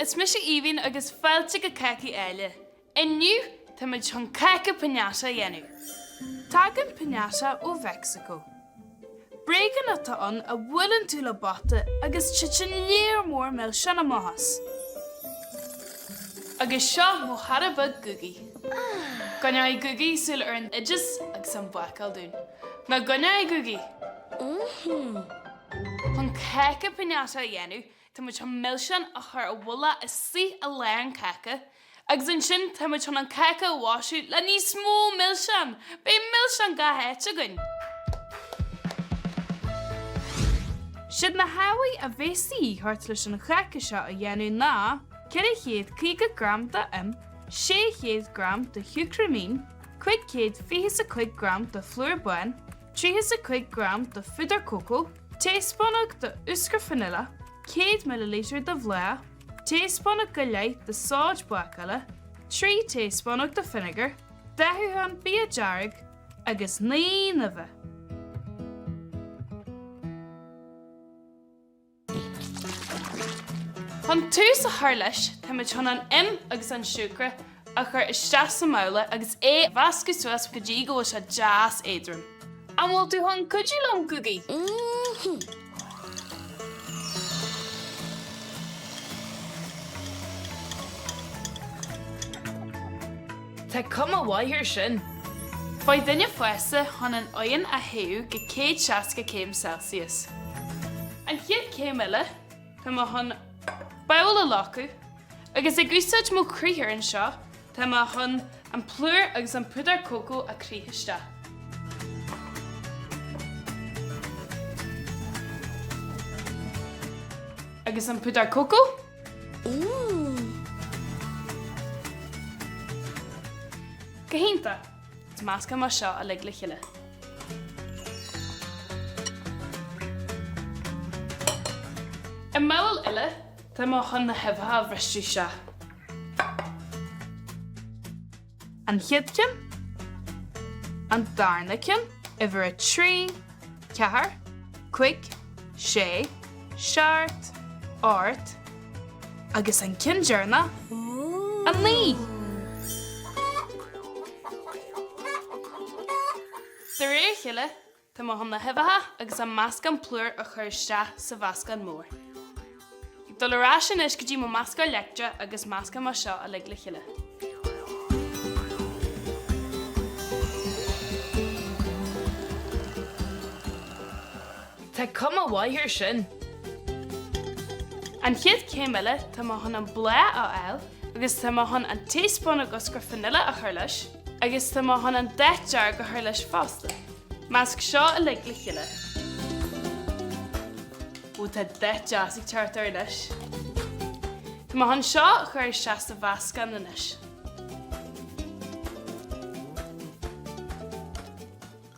is mis Ivín agus fáilte go Cácaí Áille. Inniu, tá muid chun Cáca Piñata dhéanú. Tágan Piñata ó Mexico. Breagan atá an a bhfuileann tú le bata agus chitin léir mór mé sin amachas. Agus seo mo harabad gugi. Gannai gugi sul ar an idis agus an buacail dún. Na gannai gugi. Chun Cáca Piñata dhéanú, tá muid chun milsean a chur a bhula is sí a lean Cáca, agus an sin tá muid chun an Cáca bháisiú le níos mó milsean. Bé milsean ga héit agan. Siad na hawaii a bhésaí thart leis an Cáca seo a dhéanú ná, 450 gram de 600 gram de hucramín, 525 gram de flúor buin, 305 gram de fudar coco, teaspoonach de uisce vanilla, 100 ml de bhlá, teaspoonach go leith de sáid buacaile, 3 teaspoonach de vinegar, 10 bia jarrig agus 9 neve. Chun tús a thar leis, tá muid chun an agus an siúcra a chur isteach sa mála agus bhasca suas go dtí go se jazz éadrom. An bhfuil tú chun cuidú lom gugi? Tá cum a bhaithir sin. Fáid duine fuasa chun an oigheann a thaú go 160 Celsius. An 100 mile, tá má chun bail a lacu, agus ag úsáid mó críthir an seo, tá má chun an plúr agus an pudar coco a críthiste. Agus an pudar coco? Cahínta, is másca má seo a le chiile. I máil ile, tá má chun na hebhatha bhristú seo. An chiadcin, an darnacin, i bhar 3, 4, 5, 6, 7, 8, agus an cindearna, an 9. De réir chiile, tá má chun na hebhatha agus an másc an plúr a chur isteach sa bhasca an mór. Dul ará sin is go dtí mo másca electra agus másca má seo a le chiile. Tá cum a bhaithir sin. An 100 mile tá má chun an blá á eil, agus tá má chun an teaspoonach oscar vanilla a chur leis, agus tá má chun an 10 jar go chur leis fásta. Másc seo a le chiile. Ó tá 10 jas ag teart ar leis. Tá má chun seo a chur isteach sa bhasca na leis.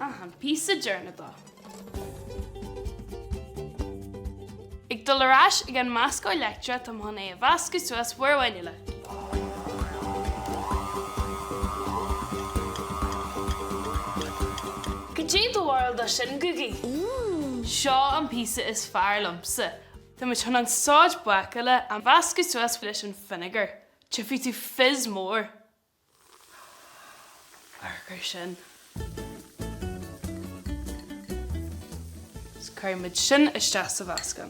An píosa dearna dá. Ag dul arás ag an másca electra tá chun a bhasca suas mhuirmhainile. Go dtí do bhharil do sin gugi. Seo an píosa is fearr lomsa. Tá muid chun an sáid buacaile an bhasca suas leis an vinegar. Tufaí tú fizz mór. Argur sin. Is chuir muid sin isteach sa bhasca.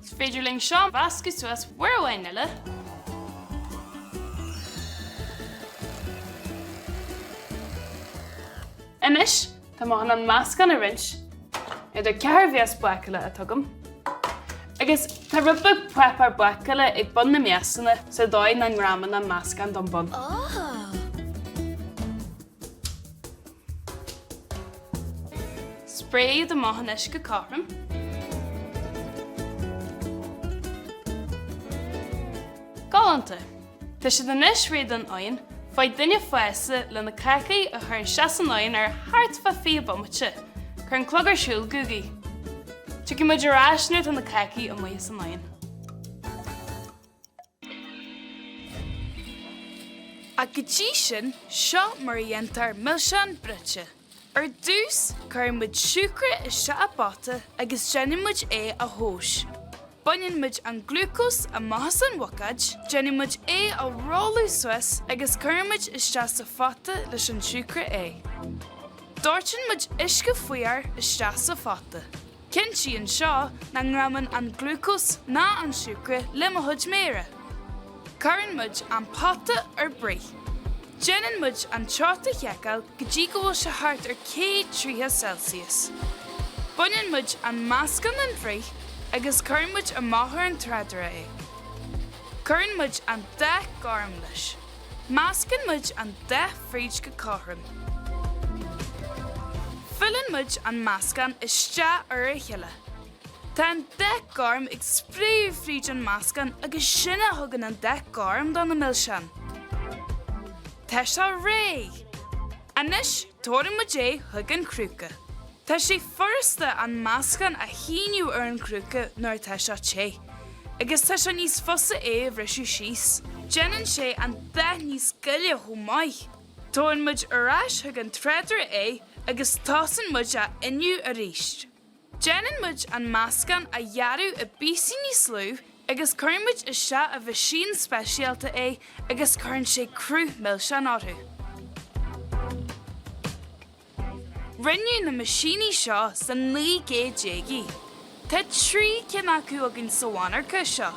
Is féidir ling seo an bhasca suas mhuirmhainile. Inis, tá má chun an másc an a rinse, idir 4 bhíos buacaile a tugam. Agus tá rubba pepper buacaile ag bun na measanna sa dóid na ngraman an másc an don bun. Spray the maithan is go carm. Galanta. Tá sé den is réad an oin, fáid duine fuasa le na Cácaí a chur seasan oin ar hart fa fí bommate, chur an clogar siúil gugi. Tuigi muid arásnúirt an na Cácaí a muas an oin. A go dtí sin, seo mar a dhéantar milseán brite. Ar dús, chuir muid siúcra iste a bata agus déanann muid é a thós. Baineann muid an glúcós a maithas an bhocad, déanann muid é a róladh suas agus chuir muid iste sa fata leis an siúcra é. Dúirteann muid isce faoiar iste sa fata. Cinn sí an seo na ngramann an glúcós ná an siúcra le mo chuid méire. Cuireann muid an pata ar brí. Déanann muid an teirta cheacail go dtí go bhfuil se thart ar 130 Celsius. Baineann muid an meascán an bhrí agus cuireann muid a maithar an treadara é. Cuireann muid an 10 garm leis. Meascann muid an 10 fríd go cathain. Fillann muid an meascán iste ar a chiile. Tá an 10 garm ag spríomh fríd an meascán agus sinna thugann an 10 garm don na millsean. Tá sé ré! Anis, tóireann muid é thug an crúca. Tá sé forasta an meascán a híniú ar an crúca nuair tá sé té. Agus tá sé níos fosa é a bhrisú síos. Déanann sé an 10 níos scoile chomh maith. Tóireann muid arás thug an treadara é agus tásann muid a inniu a ríist. Déanann muid an meascán a dhearú a bísí níos lú agus cuireann muid iste a bheith sin speisialta é agus cuireann sé crú millsean orthu. Rinneadh na maisíní seo sa 9 Tá 3 cin acu agin sa bhainarcha seo.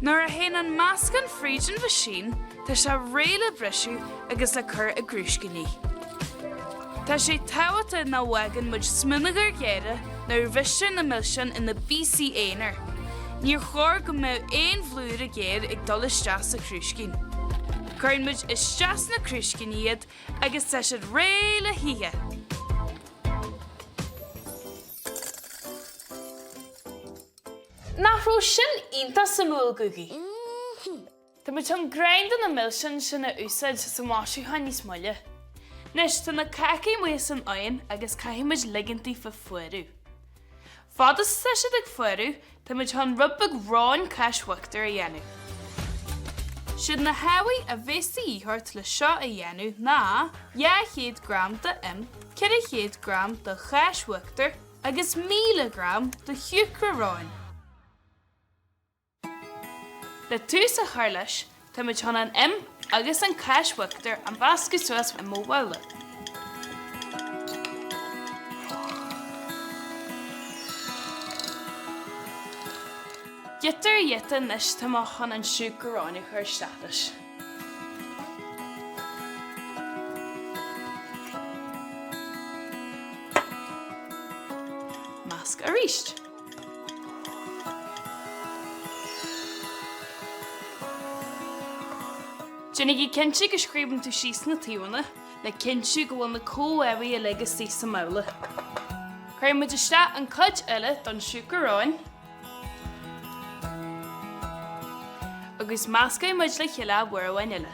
Nuair a héann an meascán fríd an bhisiún, tá sé réile brisú agus le cur a grúscaní. Tá sé táhata na bhagan muid smunagar géire nuair bhistear na millsean in na BC éonar. Níor chóir go mbeadh 1 bhlúr a géir ag dul isteach sa chrúscin. Cuireann muid isteach na chrúscin iad agus tá siad réile híthe. Nachró sin iontas sa múl gugaí. Tá muid an grind na millsean sin a úsáid sa máisiútha níos moille. Nes tá na Cácaí muas an oin agus caithfidh muid ligantí fa fuarú. Fadas sa siad ag fuarú, tá muid an rubbag ráin caishuachtar a dhéanú. Siad na hawaii a bhésaí thart le seo a dhéanú ná 100 gram de 100 gram de caishuachtar agus 1000 gram de thiúcra ráin. Le tús a chuir leis, tá muid an agus an caishuachtar an bhasca suas a móbáile. Gittar nes tá má chun an siúcra ráin a chuir stadas. Measc a ríist. Déanaigh cinnte go scríbann tú síos na tíúna, le cinnte go bhfuil na cóhhaí a legus sí sa mála. Chuir muid iste an cuid eile don siúcra ráin, agus meascaigh muid le chiile bhuarhain eile.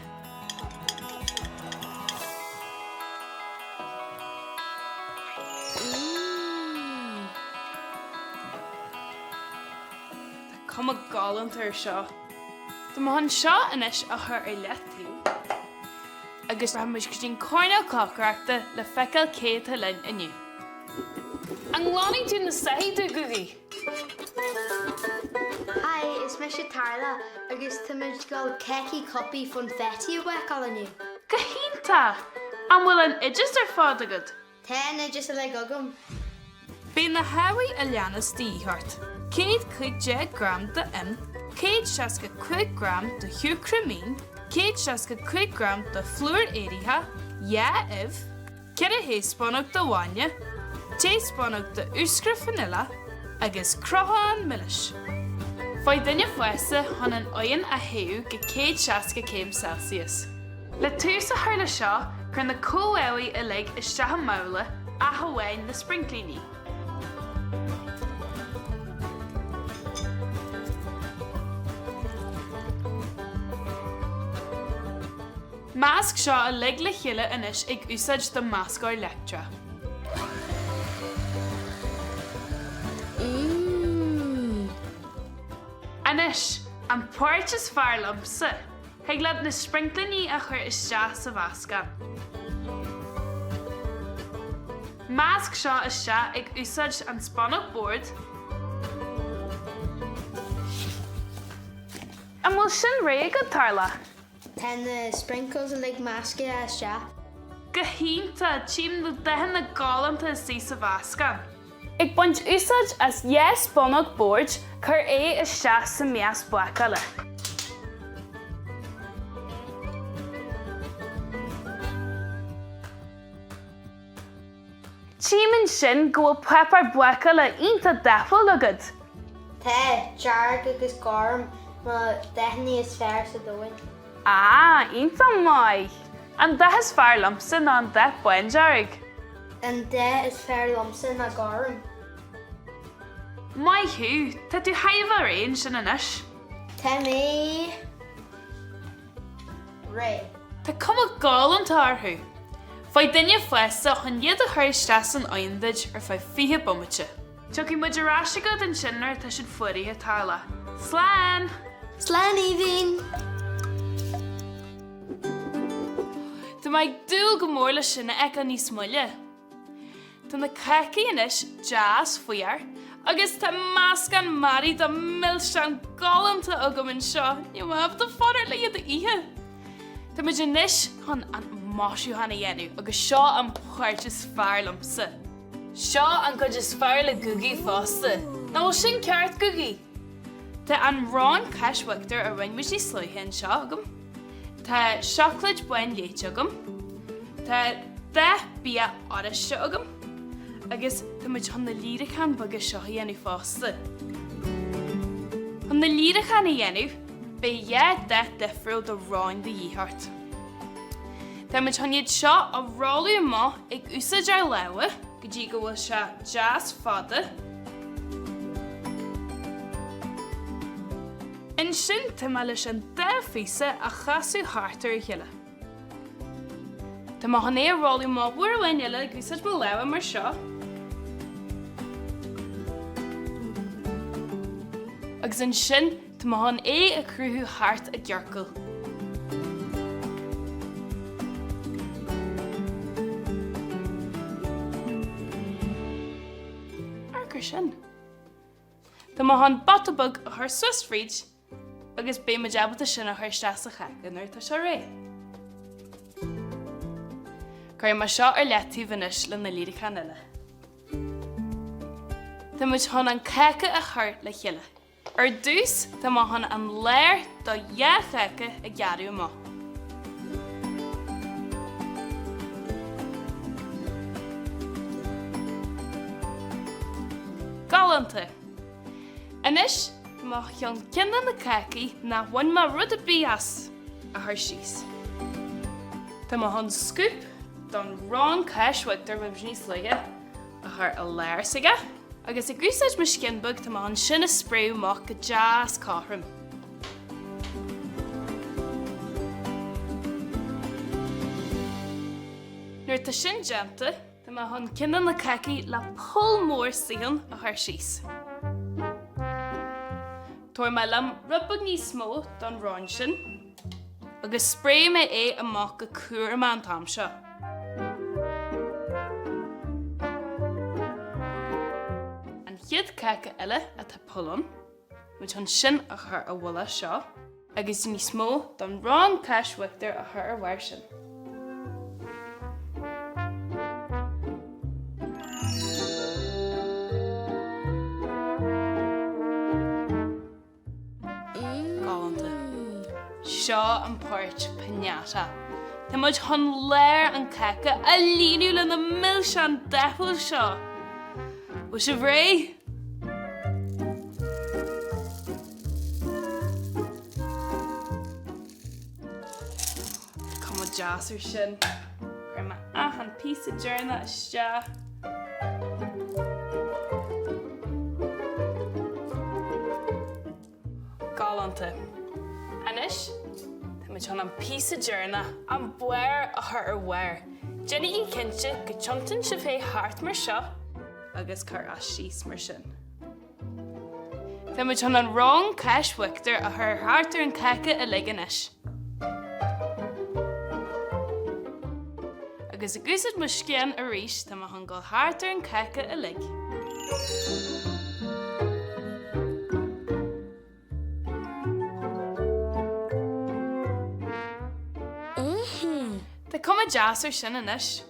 Tá cum a gálant ar seo. Tá má an seo inis a chur ar leitú. Agus ra muid go dtín cóineáil cácareachta le feiceáil céad a linn inniu. An glánaigh tú na saithú gugaí. Hi, is me sé Tarla agus tá muid gáil ceicí copi fan fetí a bhaiceáil inniu. Cahínta! An bhfuil an idir ar fád agad. Tá na just a le gogam. Bhí na hawaii a leanas títhart. 150 gram de 165 gram de thiúcramín, 165 gram de flúor éirithe, 1 spannach de bhaine, 2 spannach de úscra fanilla agus crothan millis. Fáid duine fuasa chun an oigheann a thaobh go 160 Celsius. Le tús a chuir le seo chur na cóhhaí a le isteach mála a hamhain na sprinklíní. Measc seo a le chiile inis ag úsáid do meascáir lectra. Anis, an páirt is fearr lobsa. Heag leat na sprinklíní a chur isteach sa bhascan. Mask seo is se ag úsáid an spannach board. An bhfuil sin ré go tarla. Ten the sprinkles and like mask as ja. Go hínta tíim na dehan na gálamta is sí sa bhascan. Ag buint úsáid as spannach board chur é is se sa meas buaca le. Tíim sin go bhfuil pepper buaca le ionta defil agad. Te jar agus gorm ma dehni is fair sa doin. Ionta mai. An de is fear lumpsin an de buin jarig. And de is fair lumsen a gorm. Mai hu, tá tú haimh a réin sin inis. Te me Ray. Tá cuma gálan tarthú. Fai duine fuesa chun iad a chuir stas an aondaid ar fai fihe bommate. Tugi muidir ráisiga den sinnar tá siad fuirithe tarla. Slán! Slan even. Tá mai dúil go mór le sinna ag an níos muile. Tá na Cácaí inis jazz fuiar, agus tá máscan marí do milsean gálamta agam in seo, ní mab do fodar le iad a ihe. Tá muid inis chun an máisiú hana dhéanú, agus seo an páirt is fear lumpsa. Seo an gud is fear le gugaí fásta. Na bhfuil sin ceart gugaí. Tá an rán caishuachtar a ringmuisí slúthain seo agam. Tá sioclid buin léite agam. Tá 10 bia áraiste agam. Agus tá muid chun na líirichan baga seo dhéanú fásta. Chun na líirichan a dhéanú, be 10 difriúil do ráin de dhíthart. Tá muid chun iad seo a rálaú má ag úsáid ar leabhar, go dtí go bhfuil se jazz fada. In sin tá má leis an 10 físa a chasú hartar a chéile. Tá má chun é a rálaú má bhuair bhain eile ag úsáid mo leabhar mar seo. Agus in sin tá má chun é a cruthú hart a ghearcail. Sin. Tá má chun batabug a chuir susfríd agus bé ma deabalta sin a chuir stas a cheagan tá se ré. Cuir mar seo ar letíh inis le na líirichan eile. Tá muid chun an Cáca a chuir le chéile. Ar dús tá má chun an léir do Cáca a ghearú má. Galanta. Inis, má cheann cinan na Cácaí na bhain má rud a bías a chuir síos. Tá má chun scoop don rán caishuachtar mib níos léige a chuir a léir saige, agus i gúsáid mar scinbug tá má chun sin a spréú má go jazz cáthram. Nuair tá sin deanta, tá má chun cinan na Cácaí le pol mór síhan a chuir síos. Tuair má lam rubbag níos mó don rán sin, agus spré mé é amach go cuair am an tam seo. An chiad Cáca eile a tá polon, muid chun sin a chuir a bhla seo, agus níos mó don rán caishuachtar a chuir ar bhair sin. Seo an páirt Piñata. Tá muid chun léir an Cáca a líonú le na milsean defil seo. Bhfuil se bhré? Cuma jazz ar sin. Cuir má an píosa dearna iste. Galanta. Anis? Tá muid chun an píosa dearna an buir a chuir ar bhair. Jenny í cinse go tiontain se fé hart mar seo agus chuir as síos mar sin. Tá muid chun an rán caishuachtar a chuir hartar an Cáca a ligean is. agus a gúsad mu scian a ríis tá an go hátar an Cáca Áille. Tá cuma jazz ar sin inis.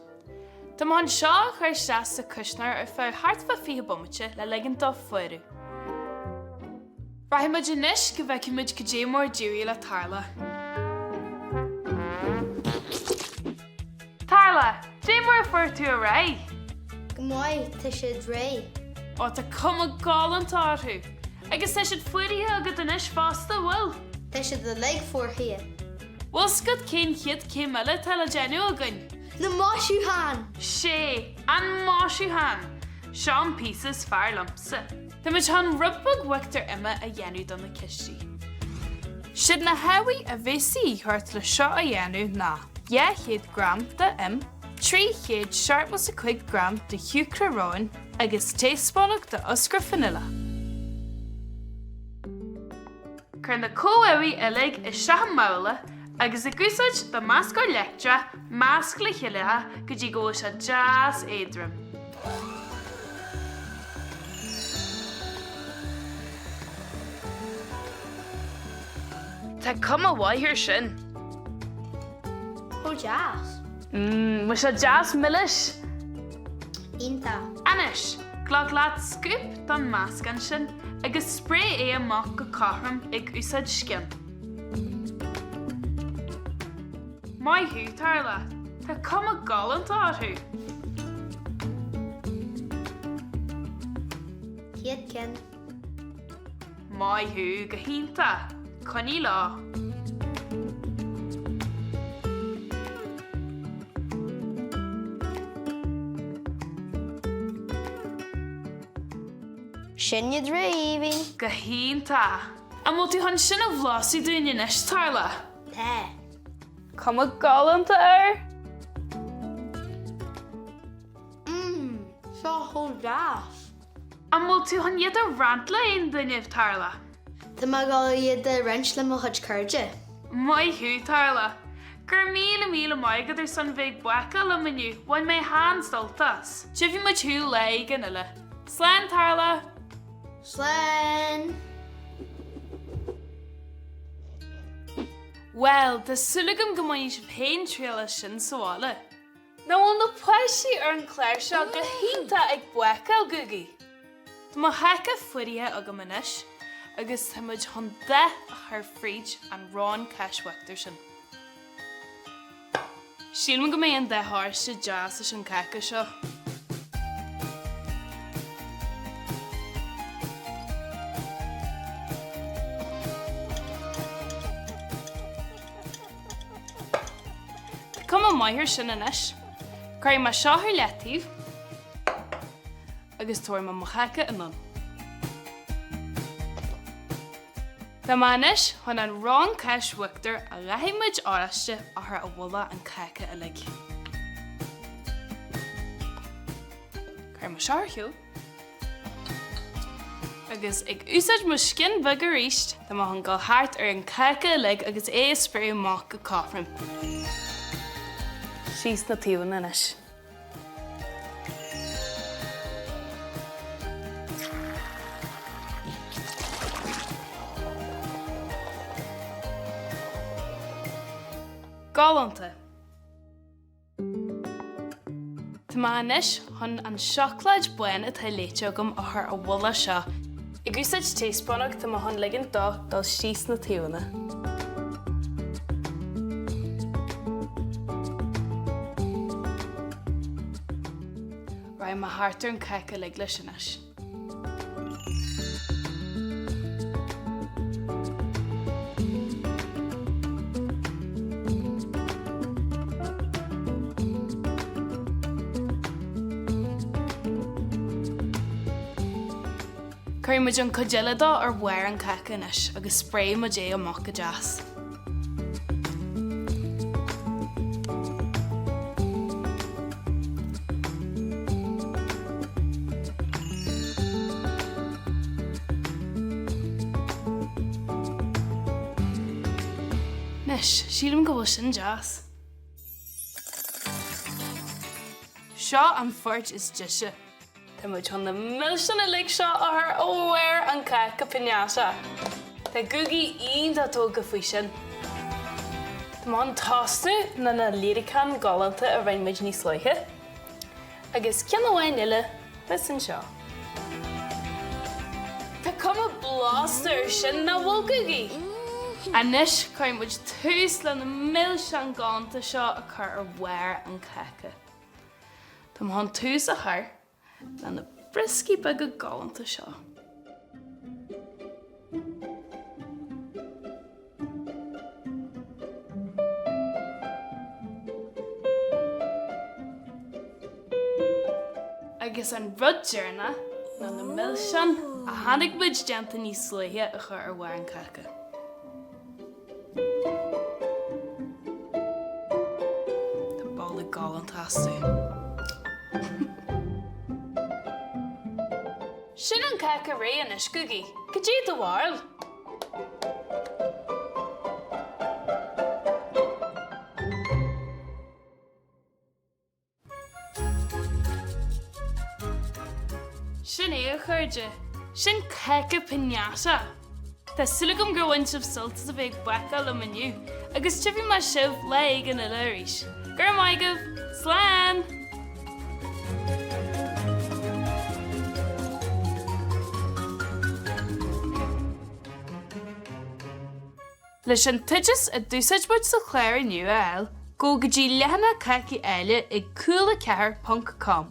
Tá an seo chuir seas sa cusnar ar fá hartfa fihe bommate le legan dá foiú. Rahi muid inis go bheith muid go dé mór dúí le tarla. Tarla, dé mór fuir tú a ré? Gmai, tá sé dré. Ó tá cuma gálan táthu. Agus tá siad fuirithe agad inis fásta bhfuil. Tá sé the leg for here. Bhil scud cén chiad cé meile tal a genú againn. Na máisiú han. Sé, an máisiú han. Seán pieces fear lumpsa. Tá muid an rubbag wictar imime a dhéanú don na cistí. Siad na hawi a bhésaí chuirt le seo a dhéanú ná 200 gram de 375 gram de chucraráin agus téaspánach de oscar fanilla. Chur na cóhawi ilig is seacha mála agus a gúsáid do másc go lectra, másc le chiilethe go dtí go se jazz éadrom. Tá cuma bhaithir sin. Ó jazz. Mu se jazz millis. Ínta. Anis, glad scoop don máscan sin agus spray é amach go cáthram ag úsáid scian. Maithú tarla, tá cuma gálan táthu. Hiad cin. Maithú go hínta, coní lá. Sin iad dré even. Go hínta. A mó tú han sin a bhlásí dúine inis tarla. Tá. Cuma gálanta ar. Seo ó jazz. A mó tú han iad a rant le aon duineh tarla. Tá má gáil iad de rins le mo chuid cardide. Maithú tarla. Gur míle maigad ar san bheith buaca le miniu, bhain mé háns dultas. Sibhí mu tú le gan ile. Slán tarla. Slán. Well, tá sulúgam go maith sib féin tríala sin sála. Ná bhfuil na pleisí ar an cléir seo go hínta ag buaca ó gugaí. Tá má heice fuirithe agam inis, agus tá muid chun de a chuir fríd an rán ceishaachtar sin. Sílim go mé an de háir se jazz is an Cáca seo. Cuma maithir sin inis. Cair má seothar letíh agus tuair má Cáca anon. Tá inis chun an rán ceishaachtar a leithimiid áraiste athair a bhla an Cáca Áille. Cair má seothar agus ag úsáid mu scin bhag a ríist tá má an gáil thart ar an Cáca Áille agus é spray amach go cáthram. Síos na tíúin inis. Gálanta. Tá inis chun an seachlaid buin atá léite agam athair a bhla seo. I gúsáid téaspánach tá chun ligean dó dul síos na tíúna. Raibh má hartar an Cáca Áille leis inis. Cair muid an codilladá ar bhair an Cáca inis agus spray muid é amach go jazz. Nis, sílim go bhfuil sin jazz. seo an fort is disise. Tá muid chun na millisin a lig seo ar óhhair an Cáca Piñata. Tá gugaí aon tóga faoi sin. Tá má tasnú na lírican galanta a bhain muid níos luithe. Agus cean amháin uile leis an seo. Tá cuma blaster sin na bhfuil gugaí. Anis chuir muid tús le na millisin galanta seo a chur ar bhhair an Cáca. Tá má tús a thar le na briscí bag galanta seo. Agus an ruddearna na millisin a tháinig muid deanta níos sluithe a chur ar bhhair an Cáca. Tá balla galanta asú. Sin an Cáca ré anis gugaí, go dtí do bhharil. Sin é a chuirde, sin Cáca Piñata. Tá sulagam gur bhain sibh soltas a bheith baca le maniu, agus tuimhí mar sibh le ag an uile arís. Gur maigah, slán! Leis an tuideas a dúsáid muid sa chléir inniu a eil, go dtí lehanna Cácaí Áille ag Cúla4.com.